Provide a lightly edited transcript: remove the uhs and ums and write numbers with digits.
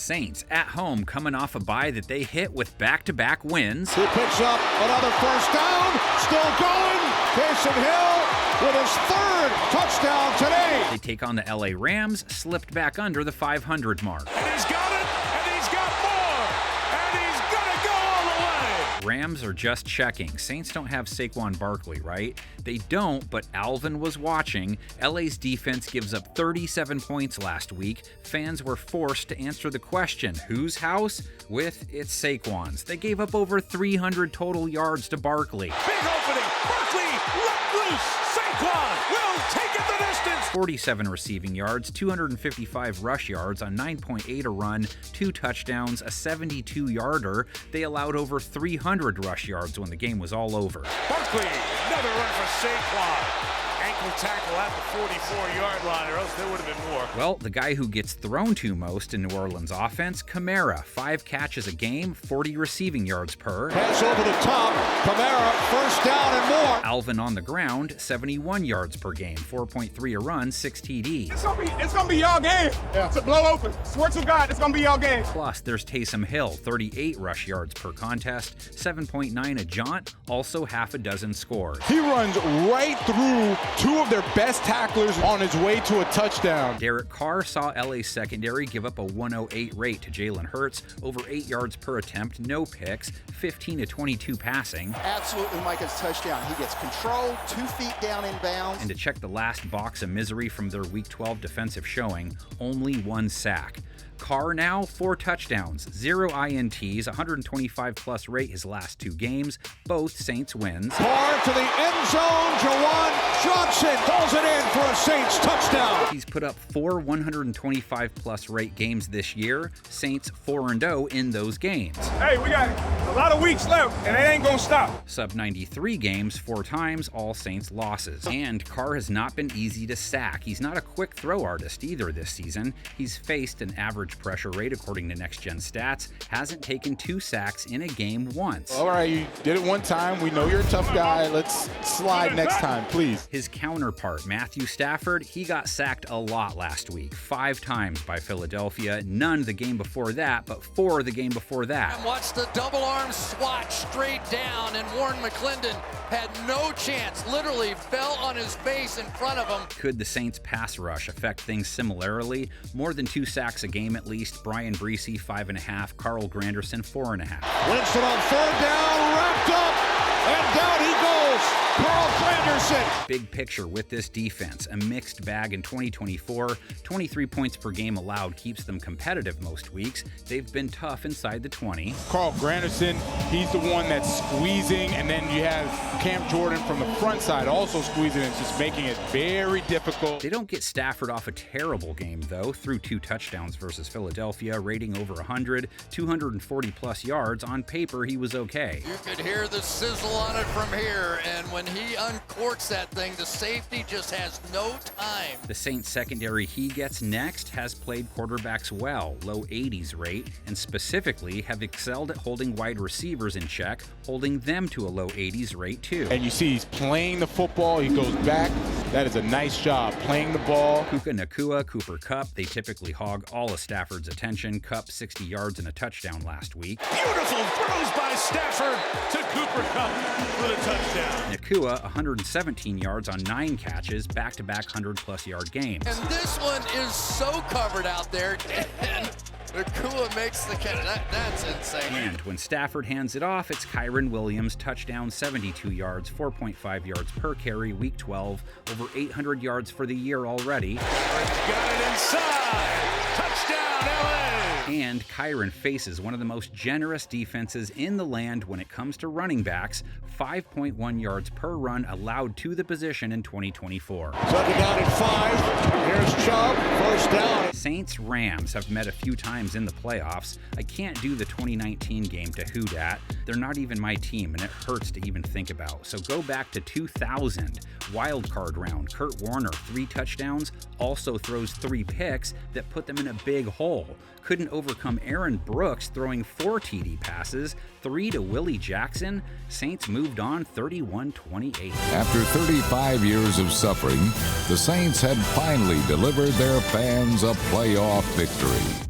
Saints at home coming off a bye that they hit with back-to-back wins. He picks up another first down, still going. Taysom Hill with his third touchdown today. They take on the LA Rams, slipped back under the 500 mark. And he's got it, and he's got more, and he's gonna go all the way. Rams are just checking. Saints don't have Saquon Barkley, right? They don't, but Alvin was watching. LA's defense gives up 37 points last week. Fans were forced to answer the question, whose house? With its Saquon's. They gave up over 300 total yards to Barkley. Big opening, Barkley let loose. Saquon will take it the distance. 47 receiving yards, 255 rush yards on 9.8 a run, 2 touchdowns, a 72-yarder. They allowed over 300 rush yards when the game was all over. Barkley, another run for Saquon. Ankle tackle at the 44-yard line, or else there would have been more. Well, the guy who gets thrown to most in New Orleans offense, Kamara, 5 catches a game, 40 receiving yards per. Pass over the top, Kamara, first down and more. Alvin on the ground, 71 yards per game, 4.3 a run, 6 TDs. It's gonna be y'all game. Yeah. To blow open. Swear to God, it's gonna be y'all game. Plus, there's Taysom Hill, 38 rush yards per contest, 7.9 a jaunt, also half a dozen scores. He runs right through 2 of their best tacklers on his way to a touchdown. Derek Carr saw LA's secondary give up a 108 rate to Jalen Hurts, over 8 yards per attempt, no picks, 15 to 22 passing. Absolutely Micah's touchdown. He gets control, 2 feet down in bounds. And to check the last box of misery from their Week 12 defensive showing, only 1 sack. Carr now 4 touchdowns, 0 INTs, 125-plus rate his last 2 games, both Saints wins. Carr to the end zone, Jawan Johnson pulls it in for a Saints touchdown. He's put up 4 125-plus rate games this year, Saints 4-0 in those games. Hey, we got a lot of weeks left, and it ain't gonna stop. Sub 93 games 4 times, all Saints losses. And Carr has not been easy to sack. He's not a quick throw artist either this season. He's faced an average pressure rate, according to Next Gen Stats, hasn't taken 2 sacks in a game once. All right, you did it one time. We know you're a tough guy. Let's slide next time, please. His counterpart, Matthew Stafford, he got sacked a lot last week, 5 times by Philadelphia, none the game before that, but 4 the game before that. And watch the double arm swat straight down, and Warren McClendon had no chance, literally fell on his face in front of him. Could the Saints pass rush affect things similarly? More than 2 sacks a game at least. Brian Breesy, 5.5. Carl Granderson, 4.5. Winston on 3rd down, wrapped up, and down he goes. Carl Granderson. Big picture with this defense, a mixed bag in 2024. 23 points per game allowed keeps them competitive most weeks. They've been tough inside the 20. Carl Granderson, he's the one that's squeezing, and then you have Cam Jordan from the front side also squeezing. It's just making it very difficult. They don't get Stafford off a terrible game, though. Threw 2 touchdowns versus Philadelphia, rating over 100, 240-plus yards. On paper, he was okay. You could hear the sizzle on it from here, and when he uncorks that thing, the safety just has no time. The Saints secondary he gets next has played quarterbacks well, low 80s rate, and specifically have excelled at holding wide receivers in check, holding them to a low 80s rate too. And you see he's playing the football, he goes back. That is a nice job playing the ball. Puka Nacua, Cooper Kupp, they typically hog all of Stafford's attention. Kupp 60 yards and a touchdown last week. Beautiful throws by Stafford to Cooper Kupp for the touchdown. Nacua 117 yards on 9 catches, back-to-back 100-plus yard games. And this one is so covered out there, and Nacua makes the catch. That's insane. And when Stafford hands it off, it's Kyren Williams, touchdown, 72 yards, 4.5 yards per carry, week 12, over 800 yards for the year already. Got it inside. Touchdown, LA. And Kyren faces one of the most generous defenses in the land when it comes to running backs, 5.1 yards per run allowed to the position in 2024. 2nd down and 5. Here's Chubb, first down. Saints-Rams have met a few times in the playoffs. I can't do the 2019 game to hoot at. They're not even my team, and it hurts to even think about. So go back to 2000. Wild card round. Kurt Warner, 3 touchdowns, also throws 3 picks that put them in a big hole. Couldn't overcome Aaron Brooks throwing 4 TD passes, 3 to Willie Jackson. Saints moved on 31-28. After 35 years of suffering, the Saints had finally delivered their fans a playoff victory.